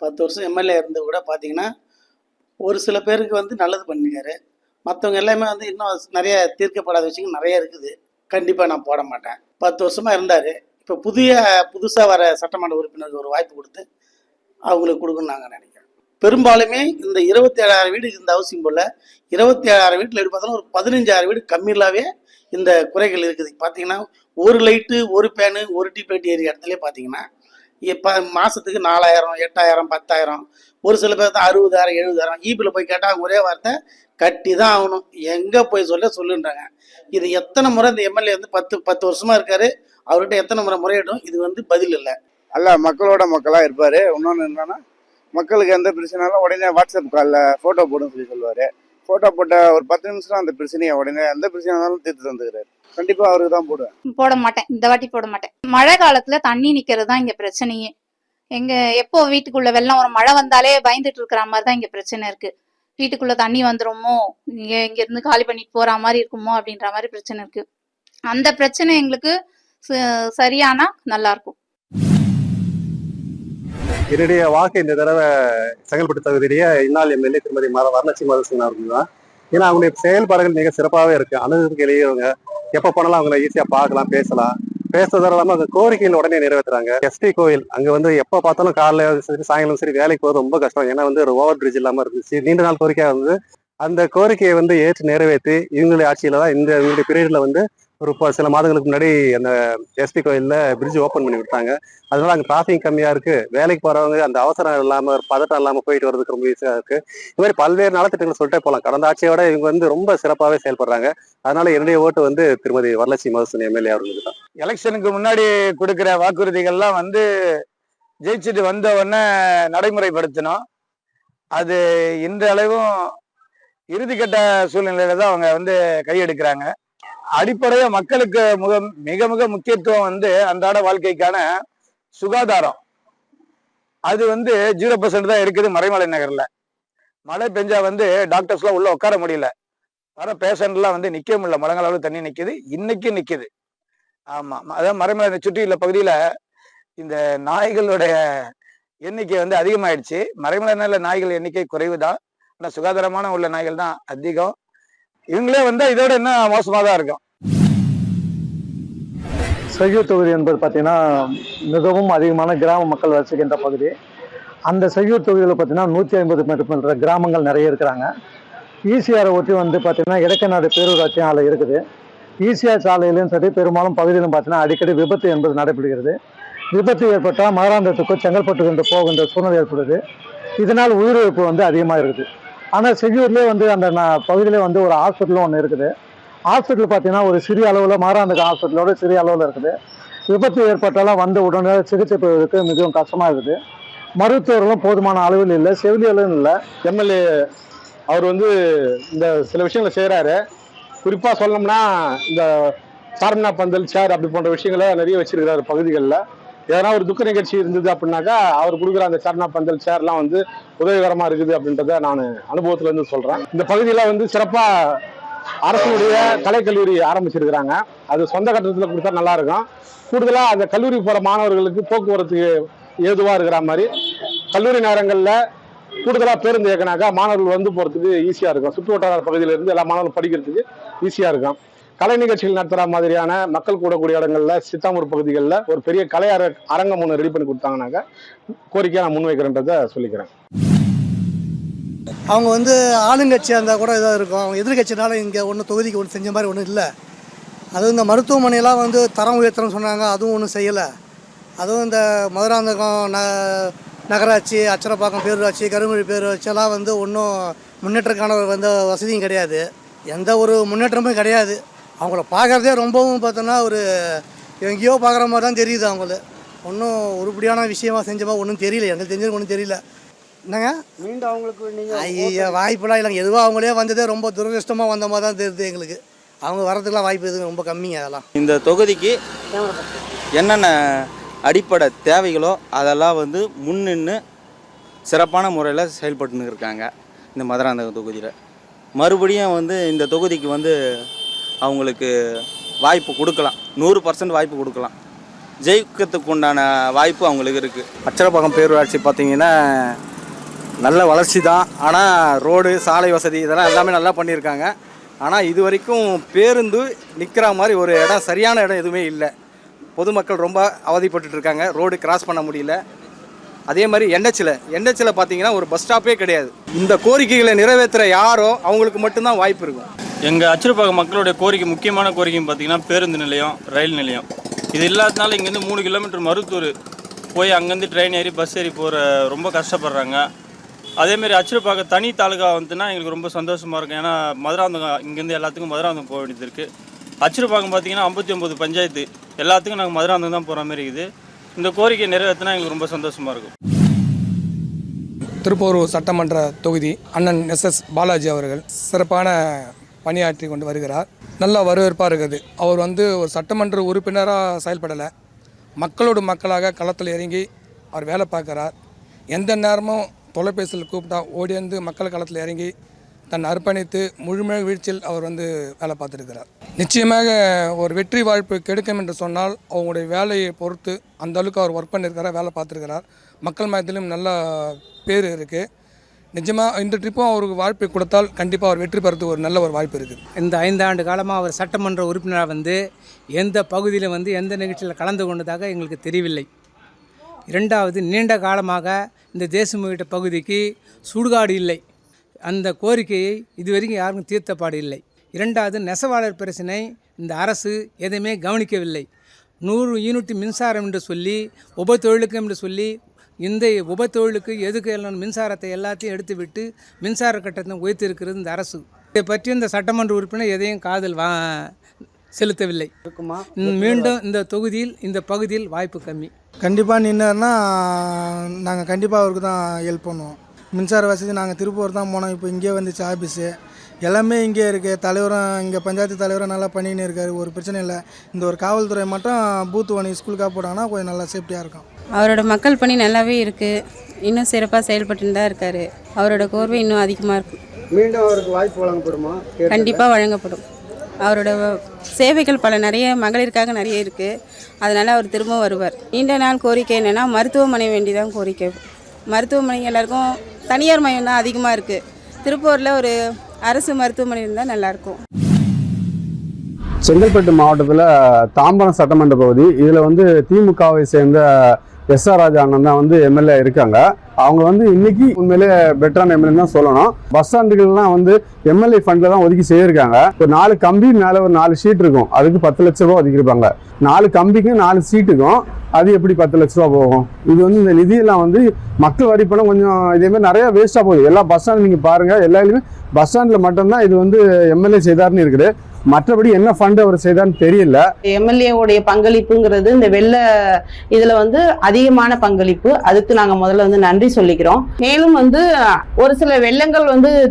10 வருஷம் எம்எல்ஏ இருந்து கூட பார்த்தீங்கன்னா, ஒரு சில பேருக்கு வந்து நல்லது பண்ணியிருக்காரு. மத்தவங்க எல்லாமே வந்து இன்னும் நெறைய தீர்க்கப்படாத விஷயங்கள் நெறைய இருக்குது. கண்டிப்பா நான் போட மாட்டேன். 10 வருஷமா இருந்தாரு. இப்ப புதுசா வர சட்டமன்ற உறுப்பினருக்கு ஒரு வாய்ப்பு குடுத்து, அவங்களுக்கு குடுக்கணும்னு நாங்க நெனைக்கிறோம். பெரும்பாலுமே இந்த 27,000 வீடு இந்த ஹவுசிங் போர்டுல 27,000 வீட்ல எப்படி பார்த்தாலும் ஒரு 15,000 வீடு கம்மிலாவே இந்த குறைகள் இருக்குது. பார்த்தீங்கன்னா, ஒரு லைட்டு, ஒரு ஃபேனு, ஒரு டியூப் லைட் ஏரியா இடத்துலயே பார்த்தீங்கன்னா, இப்ப மாசத்துக்கு 4,000, 8,000, 10,000 ஒரு சில பேர் தான் 60,000, 70,000 ஈபில போய் கேட்டா ஒரே வார்த்தை கட்டி தான் ஆகணும். எங்க போய் சொல்லுன்றாங்க. இது எத்தனை முறை இந்த எம்எல்ஏ வந்து 10 வருஷமா இருக்காரு. அவர்கிட்ட எத்தனை முறை முறையிடும். இது வந்து பதில் இல்லை. அல்ல மக்களோட மக்களா இருப்பாரு. இன்னொன்னு என்னன்னா, மக்களுக்கு எந்த பிரச்சனைனாலும் உடனே வாட்ஸ்அப் காலில் ஃபோட்டோ போடுன்னு சொல்லுவாரு. ஃபோட்டோ போட்ட ஒரு 10 நிமிஷம் அந்த பிரச்சனையை உடனே எந்த பிரச்சனைனாலும் தீர்த்து தந்துக்கிறாரு. கண்டிப்பா அவருக்கு தான் போடுவேன். போட மாட்டேன், இந்த வாட்டி போட மாட்டேன். மழை காலத்துல தண்ணி நிக்கிறது தான் இங்க பிரச்சனையே. எங்க எப்போ வீட்டுக்குள்ள வெள்ளம் ஒரு மழை வந்தாலே பயந்துட்டு இருக்கிற மாதிரி தான் இங்க பிரச்சனை இருக்கு. வீட்டுக்குள்ள தண்ணி வந்துருமோ, இங்க இருந்து காலி பண்ணிட்டு போற மாதிரி இருக்குமோ அப்படின்ற மாதிரி பிரச்சனை இருக்கு. அந்த பிரச்சனை எங்களுக்கு சரியானா நல்லா இருக்கும். என்னுடைய வாக்கு இந்த தடவை செங்கல்பட்டு தொகுதியிலேயே இந்நாள் எம்எல்ஏ திருமதி வரலட்சுமி மதுசூதன் அவர்கள் தான். ஏன்னா அவங்களுடைய செயல்பாடுகள் மிக சிறப்பாகவே இருக்கு. அணுகுக்கு எளியவங்க, எப்போ போனாலும் அவங்கள ஈஸியா பார்க்கலாம், பேசுறதோட இல்லாம அந்த கோரிக்கைகள் உடனே நிறைவேற்றுறாங்க. எஸ்டி கோயில் அங்க வந்து எப்போ பார்த்தாலும் காலைல சரி சாயங்காலம் சரி வேலைக்கு போகிறது ரொம்ப கஷ்டம். ஏன்னா வந்து ஒரு ஓவர் பிரிட்ஜ் இல்லாம இருந்துச்சு. நீண்ட நாள் கோரிக்கையா வந்து அந்த கோரிக்கையை வந்து ஏற்று நிறைவேற்றி இவங்களுடைய ஆட்சியில தான் இவங்களுடைய பீரியட்ல வந்து ஒரு சில மாதங்களுக்கு முன்னாடி அந்த எஸ்பி கோயில்ல பிரிட்ஜ் ஓப்பன் பண்ணி விட்டாங்க. அதனால அங்கே டிராஃபிக் கம்மியா இருக்கு. வேலைக்கு போறவங்க அந்த அவசரம் இல்லாம பதட்டம் இல்லாம போயிட்டு வர்றதுக்கு ரொம்ப ஈஸியா இருக்கு. இது மாதிரி பல்வேறு நலத்திட்டங்கள் சொல்லிட்டே போகலாம். கடந்த ஆட்சியோட இவங்க வந்து ரொம்ப சிறப்பாகவே செயல்படுறாங்க. அதனால என்னுடைய ஓட்டு வந்து திருமதி வரலட்சுமி மதுசூதன் எம்எல்ஏ அவர்களுக்கு தான். எலெக்ஷனுக்கு முன்னாடி கொடுக்குற வாக்குறுதிகள்லாம் வந்து ஜெயிச்சுட்டு வந்த உடனே நடைமுறைப்படுத்தணும். அது இன்ற அளவும் இறுதிக்கட்ட சூழ்நிலையில தான் அவங்க வந்து கையெடுக்கிறாங்க. அடிப்படையா மக்களுக்கு மிக மிக முக்கியத்துவம் வந்து அன்றாட வாழ்க்கைக்கான சுகாதாரம். அது வந்து 0% தான் இருக்குது மறைமலை நகர்ல. மழை பெஞ்சா வந்து டாக்டர்ஸ்லாம் உள்ள உட்கார முடியல. வர பேஷண்ட்லாம் வந்து நிக்க முடியல. முழங்கால தண்ணி நிக்குது, இன்னைக்கு நிக்குது. ஆமா, அதாவது மறைமலை சுற்றியுள்ள பகுதியில இந்த நாய்களுடைய எண்ணிக்கை வந்து அதிகமாயிடுச்சு. மறைமலை நகர்ல நாய்கள் எண்ணிக்கை குறைவுதான், ஆனா சுகாதாரமான உள்ள நாய்கள் தான் அதிகம். இவங்களே வந்து இதோட என்ன மோசமா தான் இருக்கும். செய்யூர் தொகுதி என்பது பார்த்தீங்கன்னா மிகவும் அதிகமான கிராம மக்கள் வசிக்கின்ற பகுதி. அந்த செய்யூர் தொகுதியில் பார்த்தீங்கன்னா 150 மேற்பட்ட கிராமங்கள் நிறைய இருக்கிறாங்க. ஈசிஆரை ஒட்டி வந்து பார்த்தீங்கன்னா இடக்கநாடு பேரூராட்சியும் அதில் இருக்குது. ஈசிஆர் சாலையிலும் சரி பெரும்பாலும் பகுதியிலும் பார்த்தீங்கன்னா அடிக்கடி விபத்து என்பது நடைபெறுகிறது. விபத்து ஏற்பட்டால் மதுராந்தகத்துக்கும் செங்கல்பட்டுக்கு போகின்ற சூழ்நிலை ஏற்படுது. இதனால் உயிரிழப்பு வந்து அதிகமாக இருக்குது. ஆனால் செய்யூர்லேயே வந்து அந்த பகுதியிலே வந்து ஒரு ஹாஸ்பிட்டலும் ஒன்று இருக்குது. ஹாஸ்பிட்டல் பார்த்தீங்கன்னா ஒரு சிறிய அளவில் மதுராந்தகம் ஹாஸ்பிட்டலோட சிறிய அளவில் இருக்குது. விபத்து ஏற்பட்டாலும் வந்து உடனே சிகிச்சை பெறுவதற்கு மிகவும் கஷ்டமாக இருக்குது. மருத்துவர்களும் போதுமான அளவில் இல்லை, செவிலியர்களும் இல்லை. எம்எல்ஏ அவர் வந்து இந்த சில விஷயங்களை செய்கிறாரு. குறிப்பாக சொல்லணும்னா இந்த சார்மினா பந்தல் சேர் அப்படி போன்ற விஷயங்களை நிறைய வச்சிருக்கிறாரு பகுதிகளில். எதனா ஒரு துக்க நிகழ்ச்சி இருந்தது அப்படின்னாக்கா அவர் கொடுக்குற அந்த சார்மினா பந்தல் சேர்லாம் வந்து உதவிகரமாக இருக்குது அப்படின்றத நான் அனுபவத்துலேருந்து சொல்கிறேன். இந்த பகுதியில் வந்து சிறப்பாக அரசுடைய கலைக்கல்லூரி ஆரம்பிச்சிருக்கிறாங்க. அது சொந்த கட்டணத்தில் கொடுத்தா நல்லா இருக்கும். கூடுதலாக அந்த கல்லூரி போகிற மாணவர்களுக்கு போக்குவரத்துக்கு ஏதுவாக இருக்கிற மாதிரி கல்லூரி நேரங்களில் கூடுதலாக பேருந்து இயக்கினாக்கா மாணவர்கள் வந்து போகிறதுக்கு ஈஸியாக இருக்கும். சுற்று வட்டார பகுதியிலிருந்து எல்லா மாணவர்களும் படிக்கிறதுக்கு ஈஸியாக இருக்கும். கலை நிகழ்ச்சிகள் நடத்துகிற மாதிரியான மக்கள் கூடக்கூடிய இடங்களில் சித்தாமூர் பகுதிகளில் ஒரு பெரிய கலை அரங்கம் ஒன்று ரெடி பண்ணி கொடுத்தாங்கனாக்கா கோரிக்கையை நான் முன்வைக்கிறேன்றதை சொல்லிக்கிறேன். அவங்க வந்து ஆளுங்கட்சியாக இருந்தால் கூட இதாக இருக்கும். அவங்க எதிர்கட்சினால இங்கே ஒன்றும் தொகுதிக்கு ஒன்று செஞ்ச மாதிரி ஒன்றும் இல்லை. அதுவும் இந்த மருத்துவமனையெல்லாம் வந்து தரம் உயர்த்தணும்னு சொன்னாங்க, அதுவும் ஒன்றும் செய்யலை. அதுவும் இந்த மதுராந்தகம் நகராட்சி, அச்சரப்பாக்கம் பேரூராட்சி, கருங்குழி பேரூராட்சி எல்லாம் வந்து ஒன்றும் முன்னேற்றக்கான வந்து வசதியும் கிடையாது. எந்த ஒரு முன்னேற்றமும் கிடையாது. அவங்கள பார்க்குறதே ரொம்பவும் பார்த்தோன்னா ஒரு எங்கேயோ பார்க்குற மாதிரி தான் தெரியுது. அவங்கள ஒன்றும் உருப்படியான விஷயமா செஞ்சமா ஒன்றும் தெரியல. எனக்கு தெரிஞ்சது ஒன்றும் தெரியல. என்னங்க மீண்டும் அவங்களுக்கு ஐயா வாய்ப்பெல்லாம் இல்லைங்க. எதுவாக அவங்களே வந்ததே ரொம்ப துரதிருஷ்டமாக வந்த மாதிரி தான் தெரியுது எங்களுக்கு. அவங்க வரதுக்கெலாம் வாய்ப்பு எதுவும் ரொம்ப கம்மிங்க. அதெல்லாம் இந்த தொகுதிக்கு என்னென்ன அடிப்படை தேவைகளோ அதெல்லாம் வந்து முன்னின்று சிறப்பான முறையில் செயல்பட்டுன்னு இருக்காங்க. இந்த மதுராந்தகம் தொகுதியில் மறுபடியும் வந்து இந்த தொகுதிக்கு வந்து அவங்களுக்கு வாய்ப்பு கொடுக்கலாம். 100% வாய்ப்பு கொடுக்கலாம். ஜெயிக்கிறதுக்கு உண்டான வாய்ப்பு அவங்களுக்கு இருக்குது. அச்சரப்பாக்கம் பேரூராட்சி பார்த்தீங்கன்னா நல்ல வளர்ச்சி தான். ஆனால் ரோடு, சாலை வசதி இதெல்லாம் எல்லாமே நல்லா பண்ணியிருக்காங்க. ஆனால் இது வரைக்கும் பேருந்து நிற்கிற மாதிரி ஒரு இடம், சரியான இடம் எதுவுமே இல்லை. பொதுமக்கள் ரொம்ப அவதிப்பட்டு இருக்காங்க. ரோடு கிராஸ் பண்ண முடியல. அதே மாதிரி என்ஹெச்சில் பார்த்தீங்கன்னா ஒரு பஸ் ஸ்டாப்பே கிடையாது. இந்த கோரிக்கைகளை நிறைவேற்றுற யாரோ அவங்களுக்கு மட்டும்தான் வாய்ப்பு இருக்கும். எங்கள் அச்சரப்பாக்கம் மக்களுடைய கோரிக்கை, முக்கியமான கோரிக்கைன்னு பார்த்தீங்கன்னா பேருந்து நிலையம், ரயில் நிலையம். இது இல்லாதனால இங்கேருந்து 3 கிலோமீட்டர் மருத்தூர் போய் அங்கேருந்து ட்ரெயின் ஏறி பஸ் ஏறி போகிற ரொம்ப கஷ்டப்படுறாங்க. அதேமாரி அச்சரப்பாக்கம் தனி தாலுகா வந்துன்னா எங்களுக்கு ரொம்ப சந்தோஷமாக இருக்கும். ஏன்னா மதுராந்தகம் இங்கேருந்து எல்லாத்துக்கும் மதுராந்தகம் போக வேண்டியது இருக்குது. அச்சரப்பாக்கம் பார்த்தீங்கன்னா 59 பஞ்சாயத்து, எல்லாத்துக்கும் நாங்கள் மதுராந்தகம் தான் போகிற மாதிரி இருக்குது. இந்த கோரிக்கை நிறைவேற்றினா எங்களுக்கு ரொம்ப சந்தோஷமாக இருக்கும். திருப்பூர் சட்டமன்ற தொகுதி அண்ணன் எஸ்எஸ் பாலாஜி அவர்கள் சிறப்பான பணியாற்றி கொண்டு வருகிறார். நல்ல வரவேற்பாக இருக்குது. அவர் ஒரு சட்டமன்ற உறுப்பினராக செயல்படலை, மக்களோடு மக்களாக களத்தில் இறங்கி அவர் வேலை பார்க்குறார். எந்த நேரமும் தொலைபேசியில் கூப்பிட்டா ஓடி வந்து மக்கள் களத்தில் இறங்கி தன் அர்ப்பணித்து முழுமையாக வீழ்ச்சியில் அவர் வேலை பார்த்துருக்கிறார். நிச்சயமாக ஒரு வெற்றி வாய்ப்பு கிடைக்கும் என்று சொன்னால் அவங்களுடைய வேலையை பொறுத்து அந்த அளவுக்கு அவர் ஒர்க் பண்ணியிருக்கிறார், வேலை பார்த்துருக்கிறார். மக்கள் மயத்திலும் நல்ல பேர் இருக்குது. நிஜமாக இந்த ட்ரிப்பும் அவருக்கு வாய்ப்பு கொடுத்தால் கண்டிப்பாக அவர் வெற்றி பெறத்துக்கு ஒரு நல்ல ஒரு வாய்ப்பு இருக்குது. இந்த 5 ஆண்டு காலமாக அவர் சட்டமன்ற உறுப்பினராக எந்த பகுதியில் எந்த நிகழ்ச்சியில் கலந்து கொண்டதாக எங்களுக்கு தெரியவில்லை. 2வது, நீண்ட காலமாக இந்த தேசமுகிட்ட பகுதிக்கு சுடுகாடு இல்லை. அந்த கோரிக்கையை இதுவரைக்கும் யாருக்கும் தீர்த்தப்பாடு இல்லை. 2வது, நெசவாளர் பிரச்சனை இந்த அரசு எதையுமே கவனிக்கவில்லை. 100 யூனிட் மின்சாரம் என்று சொல்லி உபத்தொழிலுக்கு என்று சொல்லி இந்த உபத்தொழிலுக்கு எதுக்கு எல்லாம் மின்சாரத்தை எல்லாத்தையும் எடுத்துவிட்டு மின்சார கட்டணத்தை உயர்த்திருக்கிறது இந்த அரசு. இதை பற்றி இந்த சட்டமன்ற உறுப்பினர் எதையும் காதில் செலுத்தவில்லை. மீண்டும் இந்த தொகுதியில் இந்த பகுதியில் வாய்ப்பு கம்மி. கண்டிப்பாக நின்னார்னா நாங்கள் கண்டிப்பாக அவருக்கு தான் ஹெல்ப் பண்ணுவோம். மின்சார வசதி நாங்கள் திருப்பூர் தான் போனோம். இப்போ இங்கே வந்துச்சு ஆஃபீஸு, எல்லாமே இங்கே இருக்குது. தலைவரும் இங்கே பஞ்சாயத்து தலைவரும் நல்லா பண்ணின்னு இருக்கார், ஒரு பிரச்சனை இல்லை. இந்த ஒரு காவல்துறை மட்டும் பூத்து வணி ஸ்கூலுக்காக போட்டாங்கன்னா கொஞ்சம் நல்லா சேஃப்டியாக இருக்கும். அவரோட மக்கள் பணி நல்லாவே இருக்குது. இன்னும் சிறப்பாக செயல்பட்டு தான் இருக்கார். அவரோட கோர்வை இன்னும் அதிகமாக இருக்கும். மீண்டும் அவருக்கு வாய்ப்பு வழங்கப்படுமா? கண்டிப்பாக வழங்கப்படும். அவரோட சேவைகள் நிறைய மகளிருக்காக நிறைய இருக்குது. அதனால் அவர் திரும்ப வருவார். நீண்ட நாள் கோரிக்கை என்னென்னா மருத்துவமனை வேண்டிதான் கோரிக்கை. மருத்துவமனை எல்லாருக்கும் தனியார் மையம் தான் அதிகமாக இருக்குது. திருப்பூரில் ஒரு அரசு மருத்துவமனை இருந்தால் நல்லாயிருக்கும். செங்கல்பட்டு மாவட்டத்தில் தாம்பரம் சட்டமன்ற பகுதி, இதில் திமுகவை சேர்ந்த எஸ்ஆர் ராஜா அண்ணன் தான் எம்எல்ஏ இருக்காங்க. அவங்க இன்னைக்கு உண்மையிலே பெட்டரான எம்எல்ஏ தான் சொல்லணும். பஸ் ஸ்டாண்டுகள்லாம் எம்எல்ஏ ஃபண்டில் தான் ஒதுக்கி செய்யிருக்காங்க. ஒரு 4 கம்பி மேலே ஒரு 4 ஷீட் இருக்கும், அதுக்கு 10 லட்ச ரூபா ஒதுக்கியிருப்பாங்க. 4 கம்பிக்கும் 4 சீட்டுக்கும் அது எப்படி 10 லட்ச ரூபா போகும்? இது இந்த நிதியெல்லாம் மக்கள் வரி பணம் கொஞ்சம் இதேமாதிரி நிறைய வேஸ்ட்டாக போகுது. எல்லா பஸ் ஸ்டாண்ட் நீங்கள் பாருங்கள், எல்லாருமே பஸ் ஸ்டாண்டில் மட்டும்தான் இது எம்எல்ஏ செய்தார்னு இருக்குது. மற்றபடி என்ன ஃபண்ட் அவர் செய்தான்னு தெரியல. எம்எல்ஏவுடைய பங்களிப்புங்கிறது இந்த வெள்ள இதுல அதிகமான பங்களிப்பு. அதுக்கு நாங்க முதல்ல நன்றி சொல்லிக்கிறோம். மேலும் ஒரு சில வெள்ளங்கள்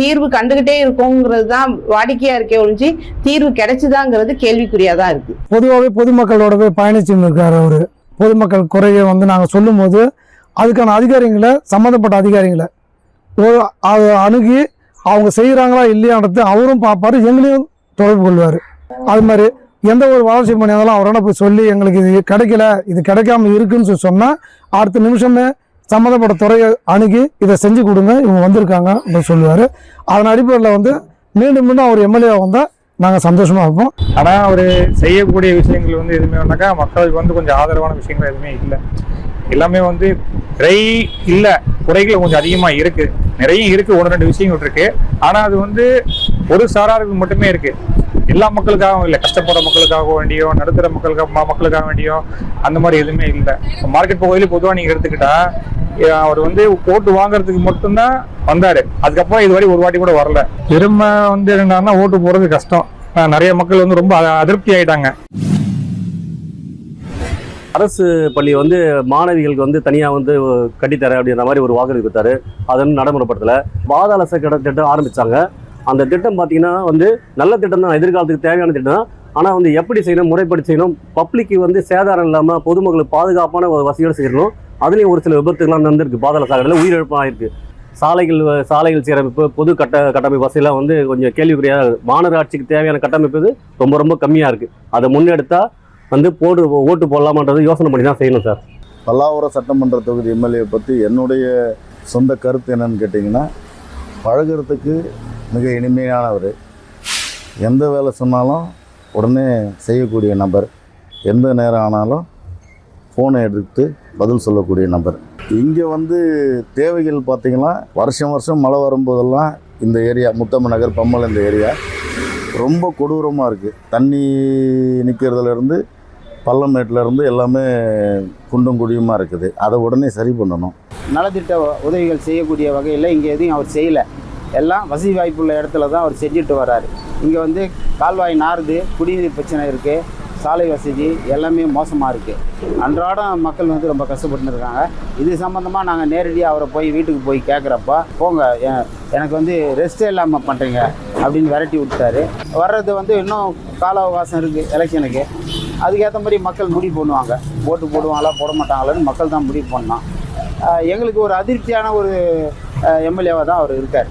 தீர்வு கண்டுகிட்டே இருக்குங்கிறது தான் வாடிக்கையா இருக்கே ஒழிஞ்சு தீர்வு கிடைச்சுதாங்கிறது கேள்விக்குறியா தான் இருக்கு. பொதுவாகவே பொதுமக்களோட போய் பயணிச்சுன்னு இருக்காரு அவரு. பொதுமக்கள் குறைய நாங்கள் சொல்லும் போது அதுக்கான அதிகாரிகளை, சம்மந்தப்பட்ட அதிகாரிகளை அணுகி அவங்க செய்கிறாங்களா இல்லையான்றது அவரும் பார்ப்பாரு, எங்களையும் தொடர்பு கொள்வார். அது மாதிரி எந்த ஒரு வளர்ச்சி பண்ணியாலும் அவரோட போய் சொல்லி எங்களுக்கு இது கிடைக்கல, இது கிடைக்காம இருக்குன்னு சொன்னால் அடுத்த நிமிஷமே சம்மந்தப்பட்ட துறையை அணுகி இதை செஞ்சு கொடுங்க, இவங்க வந்திருக்காங்க அப்படின்னு சொல்லுவார். அதன் அடிப்படையில் மீண்டும் மீண்டும் அவர் எம்எல்ஏ வந்தால் நாங்கள் சந்தோஷமாக இருப்போம். ஆனால் அவர் செய்யக்கூடிய விஷயங்கள் எதுவுமே வேணாக்கா மக்களுக்கு கொஞ்சம் ஆதரவான விஷயங்கள் எதுவுமே இல்லை. எல்லாமே குறை இல்லை, குறைகள் கொஞ்சம் அதிகமாக இருக்குது. நிறைய இருக்குது, 1-2 விஷயங்கள் இருக்குது. ஆனால் அது ஒரு சாராருக்கு மட்டுமே இருக்குது. எல்லா மக்களுக்காகவும் இல்லை, கஷ்டப்படுற மக்களுக்காக வேண்டியோ, நடுத்தர மக்களுக்காக வேண்டியோ அந்த மாதிரி எதுவுமே இல்லை. மார்க்கெட் பகுதியில் பொதுவாக நீங்கள் எடுத்துக்கிட்டா அவர் ஓட்டு வாங்குறதுக்கு மட்டும்தான் வந்தார். அதுக்கப்புறம் இதுவரை ஒரு வாட்டி கூட வரல. திரும்ப என்னன்னா ஓட்டு போடுறது கஷ்டம். நிறைய மக்கள் ரொம்ப அதிருப்தி ஆயிட்டாங்க. அரசு பள்ளி மாணவிகளுக்கு தனியாக கட்டித்தரேன் அப்படின்ற மாதிரி ஒரு வாக்குறுதி கொடுத்தாரு. அதை நடைமுறைப்படுத்தலை. பாதாள சாக்கடை திட்டம் ஆரம்பித்தாங்க. அந்த திட்டம் பார்த்தீங்கன்னா நல்ல திட்டம் தான், எதிர்காலத்துக்கு தேவையான திட்டம் தான். ஆனால் எப்படி செய்யணும், முறைப்படி செய்யணும், பப்ளிக்கு சேதாரம் இல்லாமல் பொதுமக்களுக்கு பாதுகாப்பான ஒரு வசதியோடு செய்யணும். அதுலேயும் ஒரு சில விபத்துகள்லாம் நடந்திருக்கு. பாதாள சாக்கடையில் உயிரிழப்பு ஆகிருக்கு. சாலைகள் சீரமைப்பு, பொது கட்டமைப்பு வசதியெல்லாம் கொஞ்சம் கேள்விக்குறியாக. மாநகராட்சிக்கு தேவையான கட்டமைப்பு ரொம்ப ரொம்ப கம்மியாக இருக்குது. அதை முன்னெடுத்தால் வந்து ஓட்டு போடலாமான்றது யோசனை பண்ணி தான் செய்யணும் சார். பல்லாவரம் சட்டமன்ற தொகுதி எம்எல்ஏ பற்றி என்னுடைய சொந்த கருத்து என்னன்னு கேட்டிங்கன்னா, பழகிறதுக்கு மிக இனிமையானவர், எந்த வேலை சொன்னாலும் உடனே செய்யக்கூடிய நபர், எந்த நேரம் ஆனாலும் ஃபோனை எடுத்து பதில் சொல்லக்கூடிய நபர். இங்கே வந்து தேவைகள் பார்த்திங்கன்னா வருஷம் வருஷம் மழை வரும்போதெல்லாம் இந்த ஏரியா முத்தம்ம நகர் பம்மல் இந்த ஏரியா ரொம்ப கொடூரமாக இருக்குது. தண்ணி நிற்கிறதுலேருந்து பள்ளமேட்டிலேருந்து எல்லாமே குண்டும் குழியுமாக இருக்குது. அதை உடனே சரி பண்ணணும். நலத்திட்ட உதவிகள் செய்யக்கூடிய வகையில் இங்கே எதையும் அவர் செய்யலை. எல்லாம் வசதி வாய்ப்புள்ள இடத்துல தான் அவர் செஞ்சுட்டு வர்றாரு. இங்கே வந்து கால்வாய் நாறுது, குடிநீர் பிரச்சனை இருக்குது, சாலை வசதி எல்லாமே மோசமாக இருக்குது. அன்றாடம் மக்கள் வந்து ரொம்ப கஷ்டப்பட்டு இருக்காங்க. இது சம்மந்தமாக நாங்கள் நேரடியாக அவரை போய் வீட்டுக்கு போய் கேட்குறப்ப, போங்க எனக்கு வந்து ரெஸ்ட்டே இல்லாமல் பண்ணுறீங்க அப்படின்னு விரட்டி விட்டாரு. வர்றது வந்து இன்னும் கால அவகாசம் இருக்குது எலெக்ஷனுக்கு. அதுக்கேற்ற மாதிரி மக்கள் முடிவு பண்ணுவாங்க, ஓட்டு போடுவாங்களா போட மாட்டாங்களான்னு மக்கள் தான் முடிவு பண்ணோம். எங்களுக்கு ஒரு அதிருப்தியான ஒரு எம்எல்ஏவாக தான் அவர் இருக்கார்.